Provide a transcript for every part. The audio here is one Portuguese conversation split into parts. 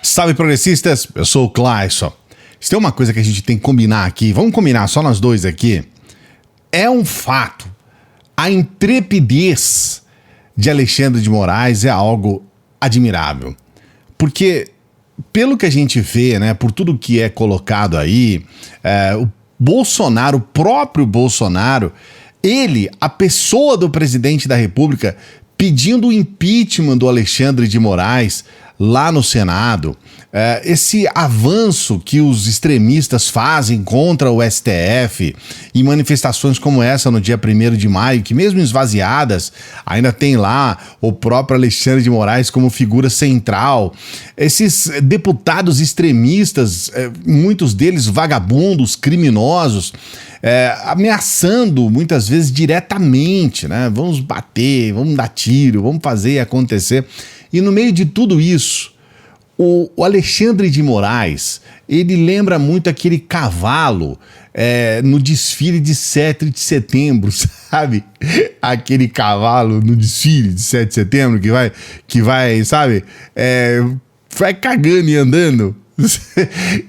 Salve, progressistas! Eu sou o Clayson. Se tem uma coisa que a gente tem que combinar aqui, vamos combinar só nós dois aqui, é um fato. A intrepidez de Alexandre de Moraes é algo admirável. Porque, pelo que a gente vê, né, por tudo que é colocado aí, o Bolsonaro, o próprio Bolsonaro, ele, a pessoa do presidente da República, pedindo o impeachment do Alexandre de Moraes lá no Senado, esse avanço que os extremistas fazem contra o STF e manifestações como essa no dia 1º de maio, que mesmo esvaziadas, ainda tem lá o próprio Alexandre de Moraes como figura central. Esses deputados extremistas, muitos deles vagabundos, criminosos, ameaçando muitas vezes diretamente, né? Vamos bater, vamos dar tiro, vamos fazer acontecer. E no meio de tudo isso, o Alexandre de Moraes, ele lembra muito aquele cavalo no desfile de 7 de setembro, sabe? Aquele cavalo no desfile de 7 de setembro que vai, sabe? Vai cagando e andando.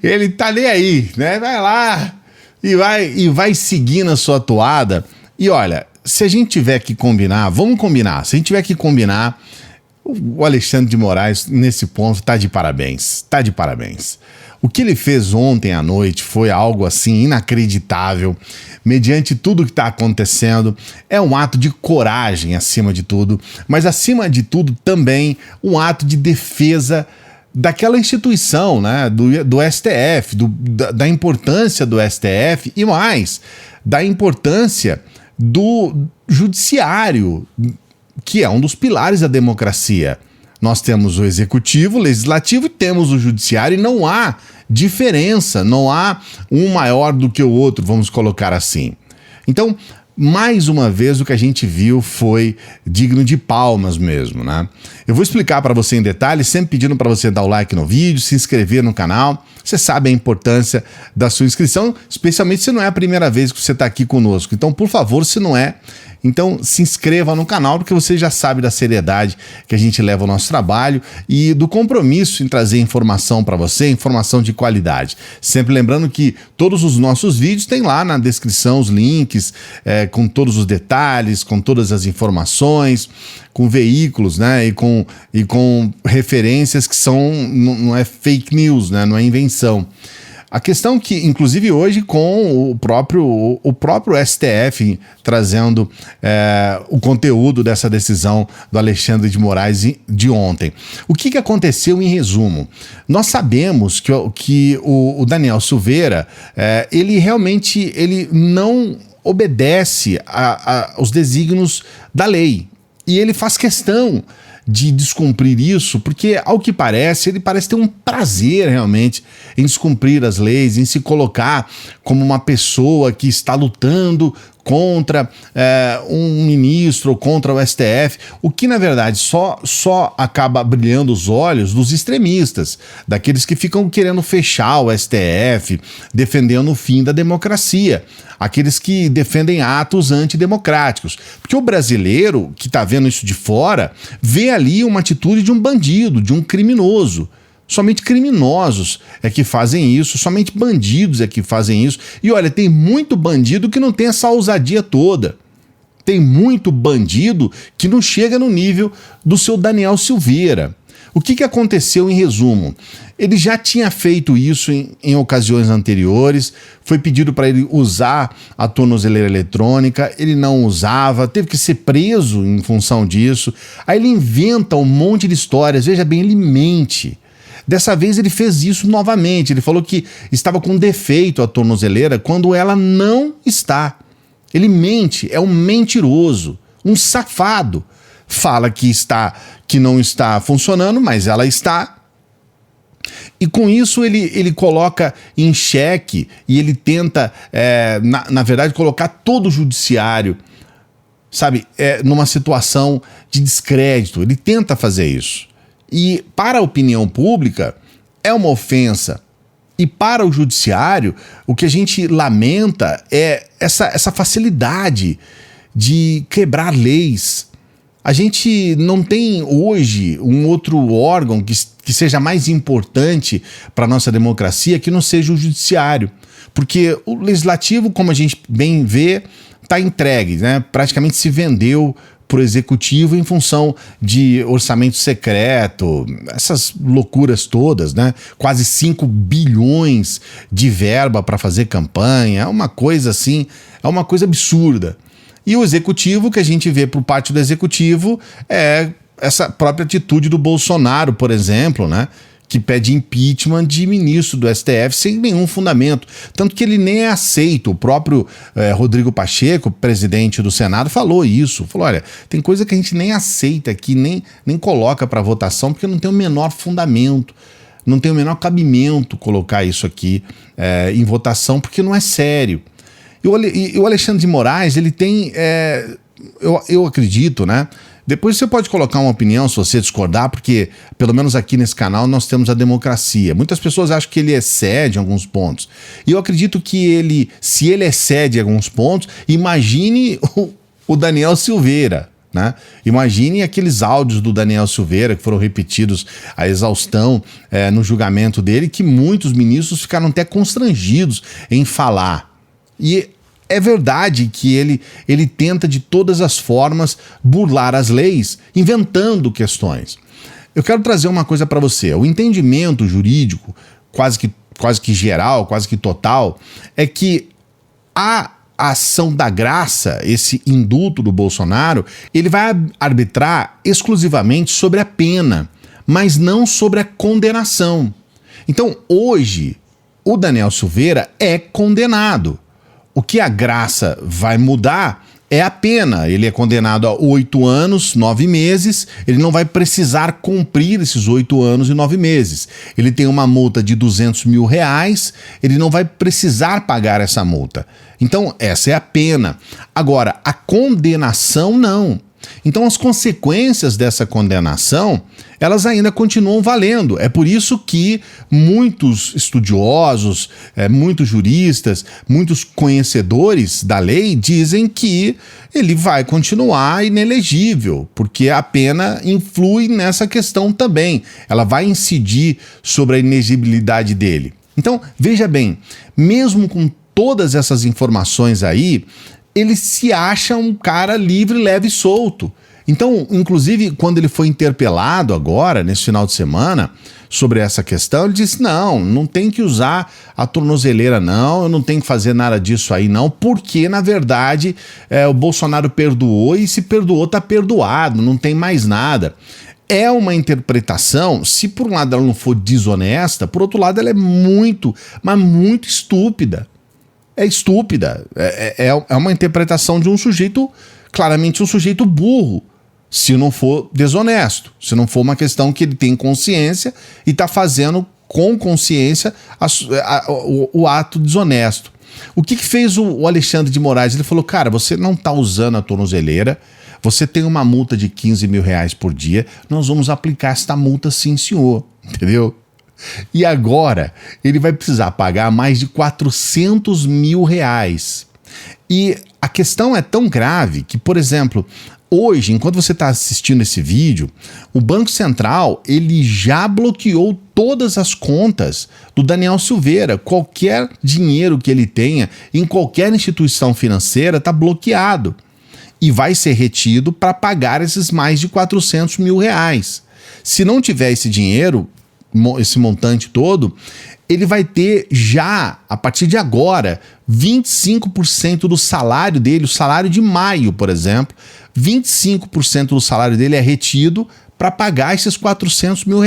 Ele tá nem aí, né? Vai lá e vai seguindo a sua toada. E olha, se a gente tiver que combinar, vamos combinar. Se a gente tiver que combinar, o Alexandre de Moraes, nesse ponto, tá de parabéns. Tá de parabéns. O que ele fez ontem à noite foi algo assim inacreditável, mediante tudo que está acontecendo. É um ato de coragem acima de tudo, mas acima de tudo também um ato de defesa daquela instituição, né, do STF, da importância do STF e mais, da importância do judiciário, que é um dos pilares da democracia. Nós temos o executivo, o legislativo e temos o judiciário, e não há diferença, não há um maior do que o outro, vamos colocar assim. Então, mais uma vez, o que a gente viu foi digno de palmas mesmo, né? Eu vou explicar para você em detalhes, sempre pedindo para você dar o like no vídeo, se inscrever no canal. Você sabe a importância da sua inscrição, especialmente se não é a primeira vez que você está aqui conosco. Então, por favor, se não é, então se inscreva no canal, porque você já sabe da seriedade que a gente leva ao nosso trabalho e do compromisso em trazer informação para você, informação de qualidade. Sempre lembrando que todos os nossos vídeos tem lá na descrição os links, com todos os detalhes, com todas as informações, com veículos, né, e com referências que não é fake news, né, não é invenção. A questão que, inclusive hoje, com o próprio STF trazendo o conteúdo dessa decisão do Alexandre de Moraes de ontem. O que aconteceu em resumo? Nós sabemos que o Daniel Silveira, ele realmente não obedece aos desígnios da lei. E ele faz questão de descumprir isso, porque, ao que parece, ele parece ter um prazer realmente em descumprir as leis, em se colocar como uma pessoa que está lutando contra um ministro ou contra o STF, o que na verdade só acaba brilhando os olhos dos extremistas, daqueles que ficam querendo fechar o STF, defendendo o fim da democracia, aqueles que defendem atos antidemocráticos, porque o brasileiro que está vendo isso de fora vê ali uma atitude de um bandido, de um criminoso. Somente criminosos é que fazem isso, somente bandidos é que fazem isso. E olha, tem muito bandido que não tem essa ousadia toda. Tem muito bandido que não chega no nível do seu Daniel Silveira. O que aconteceu em resumo? Ele já tinha feito isso em ocasiões anteriores, foi pedido para ele usar a tornozeleira eletrônica, ele não usava, teve que ser preso em função disso. Aí ele inventa um monte de histórias, veja bem, ele mente. Dessa vez ele fez isso novamente, ele falou que estava com defeito a tornozeleira quando ela não está. Ele mente, é um mentiroso, um safado. Fala que não está funcionando, mas ela está. E com isso ele coloca em xeque e ele tenta, na verdade, colocar todo o judiciário, sabe, numa situação de descrédito. Ele tenta fazer isso. E para a opinião pública é uma ofensa. E para o judiciário, o que a gente lamenta é essa facilidade de quebrar leis. A gente não tem hoje um outro órgão que que seja mais importante para a nossa democracia que não seja o judiciário. Porque o legislativo, como a gente bem vê, está entregue, né? Praticamente se vendeu para o executivo em função de orçamento secreto, essas loucuras todas, né? Quase 5 bilhões de verba para fazer campanha, é uma coisa assim, é uma coisa absurda. E o executivo, que a gente vê por parte do executivo, é essa própria atitude do Bolsonaro, por exemplo, né? Que pede impeachment de ministro do STF sem nenhum fundamento. Tanto que ele nem é aceito. O próprio Rodrigo Pacheco, presidente do Senado, falou isso. Falou, olha, tem coisa que a gente nem aceita aqui, nem coloca para votação, porque não tem o menor fundamento, não tem o menor cabimento colocar isso aqui em votação, porque não é sério. E o Alexandre de Moraes, ele tem, eu acredito, né? Depois você pode colocar uma opinião se você discordar, porque pelo menos aqui nesse canal nós temos a democracia. Muitas pessoas acham que ele excede em alguns pontos. E eu acredito que se ele excede em alguns pontos, imagine o Daniel Silveira, né? Imagine aqueles áudios do Daniel Silveira que foram repetidos à exaustão no julgamento dele, que muitos ministros ficaram até constrangidos em falar. E é verdade que ele tenta de todas as formas burlar as leis, inventando questões. Eu quero trazer uma coisa para você. O entendimento jurídico, quase que geral, quase que total, é que a ação da graça, esse indulto do Bolsonaro, ele vai arbitrar exclusivamente sobre a pena, mas não sobre a condenação. Então, hoje, o Daniel Silveira é condenado. O que a graça vai mudar é a pena. Ele é condenado a 8 anos, 9 meses, ele não vai precisar cumprir esses 8 anos e 9 meses. Ele tem uma multa de R$200 mil, ele não vai precisar pagar essa multa. Então, essa é a pena. Agora, a condenação não. Então, as consequências dessa condenação, elas ainda continuam valendo. É por isso que muitos estudiosos, muitos juristas, muitos conhecedores da lei dizem que ele vai continuar inelegível, porque a pena influi nessa questão também. Ela vai incidir sobre a inegibilidade dele. Então, veja bem, mesmo com todas essas informações aí, ele se acha um cara livre, leve e solto. Então, inclusive, quando ele foi interpelado agora, nesse final de semana, sobre essa questão, ele disse, não tem que usar a tornozeleira não, eu não tenho que fazer nada disso aí não, porque, na verdade, o Bolsonaro perdoou e se perdoou, tá perdoado, não tem mais nada. É uma interpretação, se por um lado ela não for desonesta, por outro lado ela é muito, mas muito estúpida. É estúpida, é uma interpretação de um sujeito, claramente um sujeito burro, se não for desonesto, se não for uma questão que ele tem consciência e está fazendo com consciência o ato desonesto. O que fez o Alexandre de Moraes? Ele falou, cara, você não está usando a tornozeleira, você tem uma multa de R$15 mil por dia, nós vamos aplicar esta multa sim, senhor, entendeu? E agora ele vai precisar pagar mais de R$400 mil. E a questão é tão grave que, por exemplo, hoje, enquanto você está assistindo esse vídeo, o Banco Central ele já bloqueou todas as contas do Daniel Silveira. Qualquer dinheiro que ele tenha em qualquer instituição financeira está bloqueado e vai ser retido para pagar esses mais de R$400 mil. Se não tiver esse dinheiro, esse montante todo, ele vai ter já, a partir de agora, 25% do salário dele, o salário de maio, por exemplo, 25% do salário dele é retido para pagar esses R$400 mil.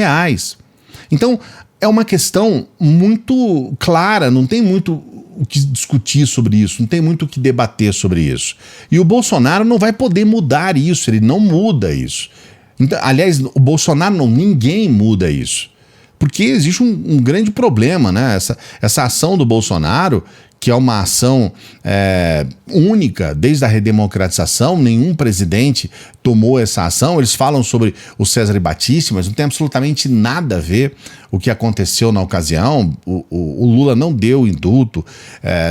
Então, é uma questão muito clara, não tem muito o que discutir sobre isso, não tem muito o que debater sobre isso. E o Bolsonaro não vai poder mudar isso, ele não muda isso. Então, aliás, o Bolsonaro ninguém muda isso. Porque existe um grande problema, né? Essa ação do Bolsonaro que é uma ação única desde a redemocratização, nenhum presidente tomou essa ação. Eles falam sobre o Cesare Battisti, mas não tem absolutamente nada a ver o que aconteceu na ocasião. O Lula não deu indulto,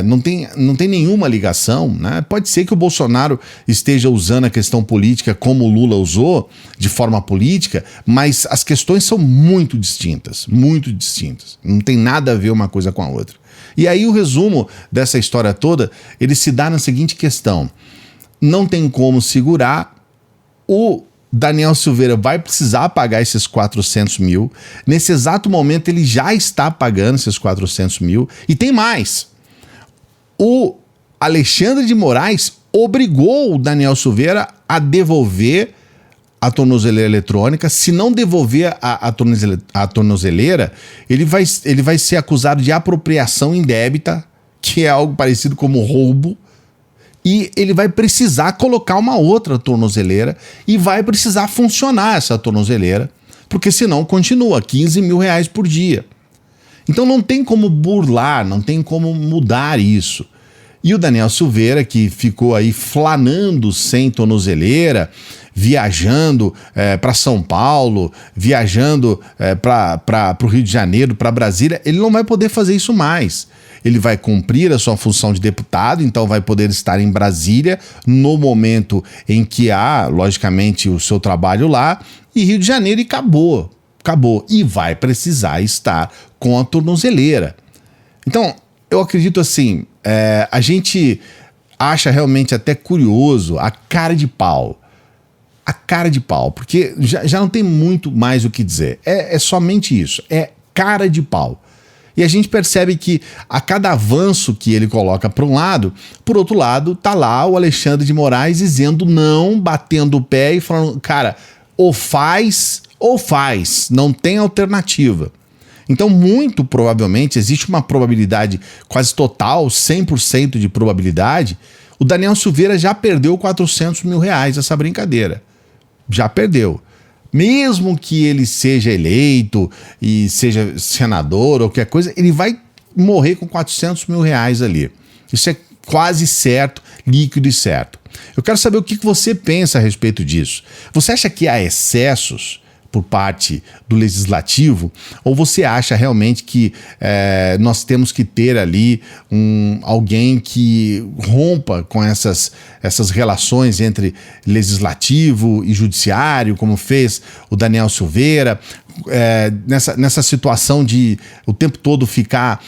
não tem nenhuma ligação, né? Pode ser que o Bolsonaro esteja usando a questão política como o Lula usou, de forma política, mas as questões são muito distintas, não tem nada a ver uma coisa com a outra. E aí o resumo dessa história toda, ele se dá na seguinte questão: não tem como segurar, o Daniel Silveira vai precisar pagar esses 400 mil, nesse exato momento ele já está pagando esses 400 mil, e tem mais, o Alexandre de Moraes obrigou o Daniel Silveira a devolver a tornozeleira eletrônica. Se não devolver a tornozeleira, ele vai ser acusado de apropriação indébita, que é algo parecido como roubo, e ele vai precisar colocar uma outra tornozeleira e vai precisar funcionar essa tornozeleira, porque senão continua 15 mil reais por dia. Então não tem como burlar, não tem como mudar isso. E o Daniel Silveira, que ficou aí flanando sem tornozeleira, viajando para São Paulo, viajando para o Rio de Janeiro, para Brasília, ele não vai poder fazer isso mais. Ele vai cumprir a sua função de deputado, então vai poder estar em Brasília no momento em que há, logicamente, o seu trabalho lá, e Rio de Janeiro, e acabou. E vai precisar estar com a tornozeleira. Então, eu acredito assim, a gente acha realmente até curioso a cara de pau, porque já não tem muito mais o que dizer, é somente isso, é cara de pau. E a gente percebe que a cada avanço que ele coloca para um lado, por outro lado, tá lá o Alexandre de Moraes dizendo não, batendo o pé e falando, cara, ou faz, não tem alternativa. Então, muito provavelmente, existe uma probabilidade quase total, 100% de probabilidade, o Daniel Silveira já perdeu 400 mil reais essa brincadeira. Já perdeu. Mesmo que ele seja eleito e seja senador ou qualquer coisa, ele vai morrer com 400 mil reais ali. Isso é quase certo, líquido e certo. Eu quero saber o que você pensa a respeito disso. Você acha que há excessos por parte do legislativo, ou você acha realmente que nós temos que ter ali alguém que rompa com essas relações entre legislativo e judiciário, como fez o Daniel Silveira, nessa situação de o tempo todo ficar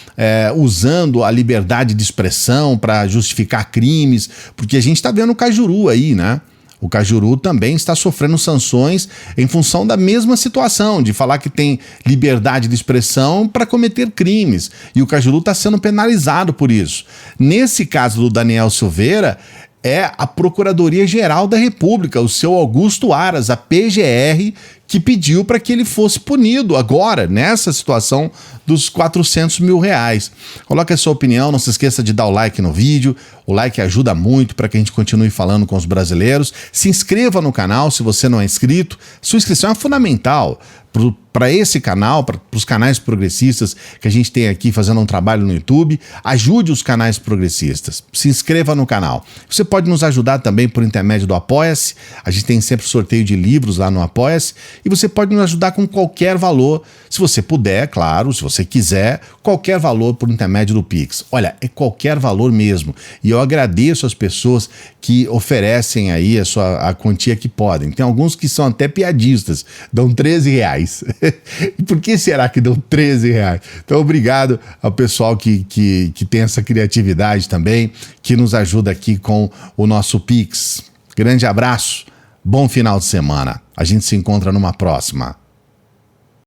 usando a liberdade de expressão para justificar crimes, porque a gente está vendo o Cajuru aí, né? O Cajuru também está sofrendo sanções em função da mesma situação, de falar que tem liberdade de expressão para cometer crimes. E o Cajuru está sendo penalizado por isso. Nesse caso do Daniel Silveira, é a Procuradoria-Geral da República, o seu Augusto Aras, a PGR, que pediu para que ele fosse punido agora, nessa situação dos 400 mil reais. Coloque a sua opinião, não se esqueça de dar o like no vídeo, o like ajuda muito para que a gente continue falando com os brasileiros. Se inscreva no canal se você não é inscrito, sua inscrição é fundamental para esse canal, para os canais progressistas que a gente tem aqui fazendo um trabalho no YouTube. Ajude os canais progressistas, se inscreva no canal. Você pode nos ajudar também por intermédio do Apoia-se, a gente tem sempre sorteio de livros lá no Apoia-se, e você pode nos ajudar com qualquer valor, se você puder, claro, se você quiser, qualquer valor por intermédio do Pix. Olha, é qualquer valor mesmo, e eu agradeço as pessoas que oferecem aí a quantia que podem. Tem alguns que são até piadistas, dão 13 reais. Por que será que dão 13 reais? Então, obrigado ao pessoal que tem essa criatividade também, que nos ajuda aqui com o nosso Pix. Grande abraço, bom final de semana. A gente se encontra numa próxima.